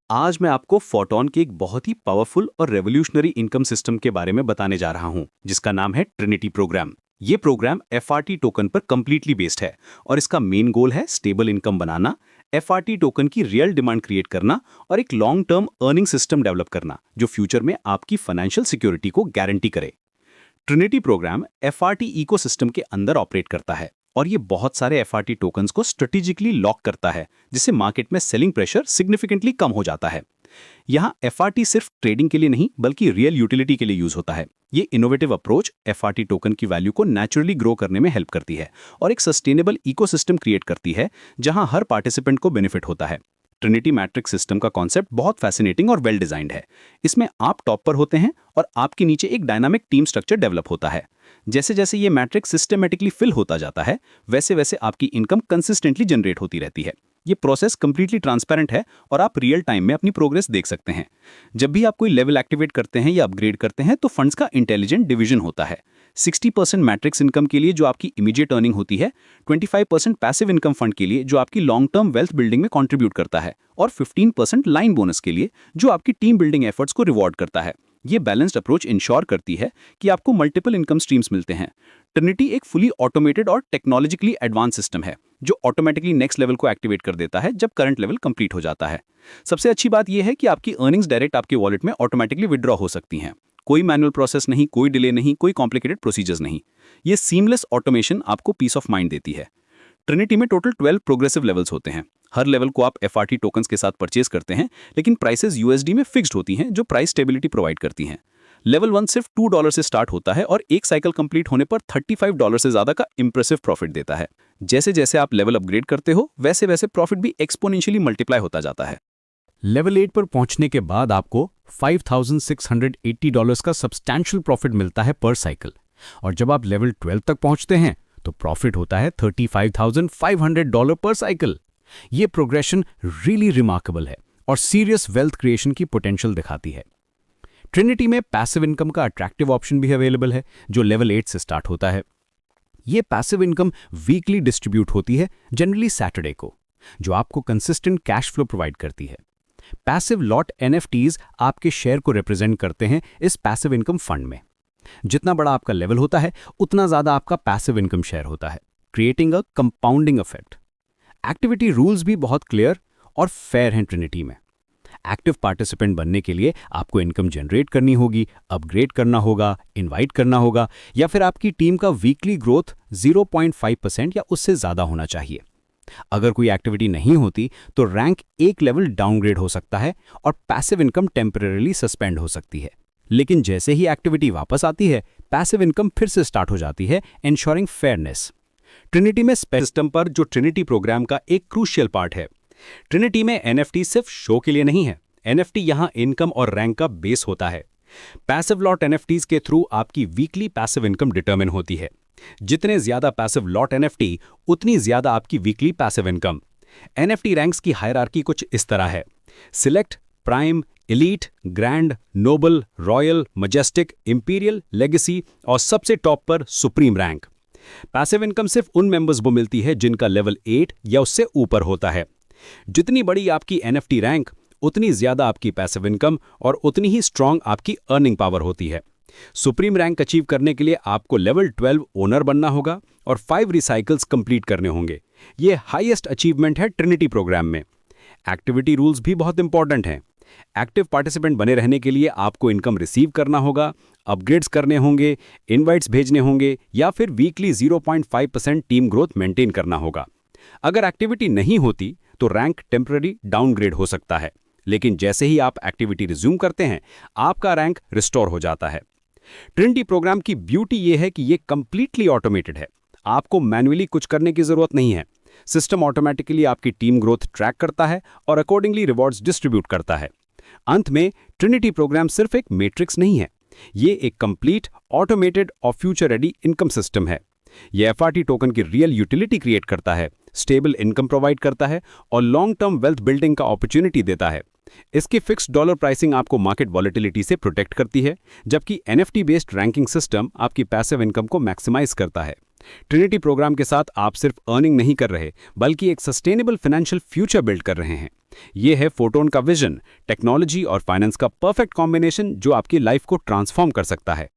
आज मैं आपको फोटोन के एक बहुत ही पावरफुल और रेवोल्यूशनरी इनकम सिस्टम के बारे में बताने जा रहा हूं, जिसका नाम है ट्रिनिटी प्रोग्राम। ये प्रोग्राम एफआरटी टोकन पर कंप्लीटली बेस्ड है और इसका मेन गोल है स्टेबल इनकम बनाना, एफआरटी टोकन की रियल डिमांड क्रिएट करना और एक long term earning system develop करना जो फ्यूचर में आपकी फाइनेंशियल सिक्योरिटी को गारंटी करे। ट्रिनिटी प्रोग्राम एफआरटी इकोसिस्टम के अंदर ऑपरेट करता है और ये बहुत सारे एफआरटी टोकन्स को स्ट्रेटेजिकली लॉक करता है, जिससे मार्केट में सेलिंग प्रेशर सिग्निफिकेंटली कम हो जाता है। यहाँ एफआरटी सिर्फ ट्रेडिंग के लिए नहीं बल्कि रियल यूटिलिटी के लिए यूज होता है। ये इनोवेटिव अप्रोच एफआरटी टोकन की वैल्यू को नेचुरली ग्रो करने में हेल्प करती है और एक सस्टेनेबल इकोसिस्टम क्रिएट करती है जहां हर पार्टिसिपेंट को बेनिफिट होता है। ट्रिनिटी मैट्रिक्स सिस्टम का कॉन्सेप्ट बहुत फैसिनेटिंग और वेल डिजाइंड है। इसमें आप टॉप पर होते हैं और आपके नीचे एक डायनामिक टीम स्ट्रक्चर डेवलप होता है। जैसे जैसे ये मैट्रिक्स सिस्टमेटिकली फिल होता जाता है, वैसे वैसे आपकी इनकम कंसिस्टेंटली जनरेट होती रहती है। ये प्रोसेस कंप्लीटली ट्रांसपेरेंट है और आप रियल टाइम में अपनी प्रोग्रेस देख सकते हैं। जब भी आप कोई लेवल एक्टिवेट करते हैं या अपग्रेड करते हैं तो फंड्स का इंटेलिजेंट डिवीजन होता है। 60% मैट्रिक्स इनकम के लिए जो आपकी इमीडिएट अर्निंग होती है, 25% पैसिव इनकम फंड के लिए जो आपकी लॉन्ग टर्म वेल्थ बिल्डिंग में कंट्रीब्यूट करता है और 15% लाइन बोनस के लिए जो आपकी टीम बिल्डिंग एफर्ट्स को रिवॉर्ड करता है। ये बैलेंस्ड अप्रोच इंश्योर करती है कि आपको मल्टीपल इनकम स्ट्रीम्स मिलते हैं। ट्रिनिटी एक फुली ऑटोमेटेड और टेक्नोलॉजिकली एडवांस सिस्टम है जो ऑटोमेटिकली नेक्स्ट लेवल को एक्टिवेट कर देता है जब करंट लेवल कंप्लीट हो जाता है। सबसे अच्छी बात यह है कि आपकी अर्निंग्स डायरेक्ट आपके वॉलेट में ऑटोमेटिकली विड्रॉ हो सकती हैं। कोई मैनुअल प्रोसेस नहीं, कोई डिले नहीं, कोई कॉम्प्लिकेटेड प्रोसीजर्स नहीं। ये सीमलेस ऑटोमेशन आपको पीस ऑफ माइंड देती है। ट्रिनिटी में टोटल 12 प्रोग्रेसिव लेवल्स होते हैं। हर लेवल को आप एफआरटी टोकन्स के साथ परचेज करते हैं, लेकिन प्राइसेस यूएसडी में फिक्स्ड होती हैं जो प्राइस स्टेबिलिटी प्रोवाइड करती हैं। लेवल 1 सिर्फ $2 से स्टार्ट होता है और एक साइकिल कंप्लीट होने पर $35 से ज्यादा का इंप्रेसिव प्रॉफिट देता है। जैसे जैसे आप लेवल अपग्रेड करते हो वैसे वैसे प्रॉफिट भी एक्सपोनेंशियली मल्टीप्लाई होता जाता है। लेवल 8 पर पहुंचने के बाद आपको $5,680 का सब्सटैंशियल प्रॉफिट मिलता है पर साइकिल और जब आप लेवल 12 तक पहुंचते हैं तो प्रॉफिट होता है $35,500 पर साइकिल। ये प्रोग्रेशन रियली रिमार्केबल है और सीरियस वेल्थ क्रिएशन की पोटेंशियल दिखाती है। ट्रिनिटी में पैसिव इनकम का अट्रैक्टिव ऑप्शन भी अवेलेबल है जो लेवल 8 से स्टार्ट होता है। ये पैसिव इनकम वीकली डिस्ट्रीब्यूट होती है, जनरली सैटरडे को, जो आपको कंसिस्टेंट कैश फ्लो प्रोवाइड करती है। पैसिव लॉट एनएफटीज आपके शेयर को रिप्रेजेंट करते हैं इस पैसिव इनकम फंड में। जितना बड़ा आपका लेवल होता है उतना ज्यादा आपका पैसिव इनकम शेयर होता है, creating a compounding effect. Activity rules भी बहुत क्लियर और फेयर हैं ट्रिनिटी में। एक्टिव पार्टिसिपेंट बनने के लिए आपको इनकम जनरेट करनी होगी, अपग्रेड करना होगा, इनवाइट करना होगा या फिर आपकी टीम का वीकली ग्रोथ 0.5% या उससे ज्यादा होना चाहिए। अगर कोई एक्टिविटी नहीं होती तो रैंक एक लेवल डाउनग्रेड हो सकता है और पैसिव इनकम टेम्परेरीली सस्पेंड हो सकती है। लेकिन जैसे ही एक्टिविटी वापस आती है पैसिव इनकम फिर से स्टार्ट हो जाती है, इंश्योरिंग फेयरनेस। ट्रिनिटी में सिस्टम पर जो ट्रिनिटी प्रोग्राम का एक क्रूशियल पार्ट है। ट्रिनिटी में एनएफटी सिर्फ शो के लिए नहीं है, एनएफटी यहां इनकम और रैंक का बेस होता है। पैसिव लॉट एनएफटीज के थ्रू आपकी वीकली पैसिव इनकम डिटरमिन होती है। जितने ज्यादा पैसिव लॉट एनएफटी उतनी ज्यादा आपकी weekly passive income. NFT ranks की हायरार्की कुछ इस तरह है: select, prime, elite, grand, noble, royal, majestic, imperial, legacy और सबसे टॉप पर सुप्रीम रैंक। पैसिव इनकम सिर्फ उन मेंबर्स को मिलती है जिनका लेवल 8 या उससे ऊपर होता है। जितनी बड़ी आपकी एनएफटी रैंक उतनी ज्यादा आपकी पैसिव इनकम और उतनी ही स्ट्रांग आपकी अर्निंग पावर होती है। सुप्रीम रैंक अचीव करने के लिए आपको लेवल 12 ओनर बनना होगा और 5 रिसाइकल्स कंप्लीट करने होंगे। ये हाईएस्ट अचीवमेंट है ट्रिनिटी प्रोग्राम में। एक्टिविटी रूल्स भी बहुत इंपॉर्टेंट हैं। एक्टिव पार्टिसिपेंट बने रहने के लिए आपको इनकम रिसीव करना होगा, अपग्रेड्स करने होंगे, इनवाइट्स भेजने होंगे या फिर वीकली 0.5% टीम ग्रोथ मेंटेन करना होगा। अगर एक्टिविटी नहीं होती तो रैंक टेम्पररी डाउनग्रेड हो सकता है, लेकिन जैसे ही आप एक्टिविटी रिज्यूम करते हैं आपका रैंक रिस्टोर हो जाता है। ट्रिनिटी प्रोग्राम की ब्यूटी यह है कि यह कंप्लीटली ऑटोमेटेड है। आपको मैन्युअली कुछ करने की जरूरत नहीं है। सिस्टम ऑटोमेटिकली आपकी टीम ग्रोथ ट्रैक करता है और अकॉर्डिंगली रिवॉर्ड्स डिस्ट्रीब्यूट करता है। अंत में ट्रिनिटी प्रोग्राम सिर्फ एक मैट्रिक्स नहीं है, ये एक कंप्लीट ऑटोमेटेड और फ्यूचर रेडी इनकम सिस्टम है। यह एफआरटी टोकन की रियल यूटिलिटी क्रिएट करता है, स्टेबल इनकम प्रोवाइड करता है और लॉन्ग टर्म वेल्थ बिल्डिंग का अपॉर्चुनिटी देता है। इसकी फिक्स्ड डॉलर प्राइसिंग आपको मार्केट वॉलेटिलिटी से प्रोटेक्ट करती है, जबकि एनएफटी बेस्ड रैंकिंग सिस्टम आपकी पैसिव इनकम को मैक्सिमाइज करता है। ट्रिनिटी प्रोग्राम के साथ आप सिर्फ अर्निंग नहीं कर रहे, बल्कि एक सस्टेनेबल फाइनेंशियल फ्यूचर बिल्ड कर रहे हैं। ये है फोटोन का विजन, टेक्नोलॉजी और फाइनेंस का परफेक्ट कॉम्बिनेशन जो आपकी लाइफ को ट्रांसफॉर्म कर सकता है।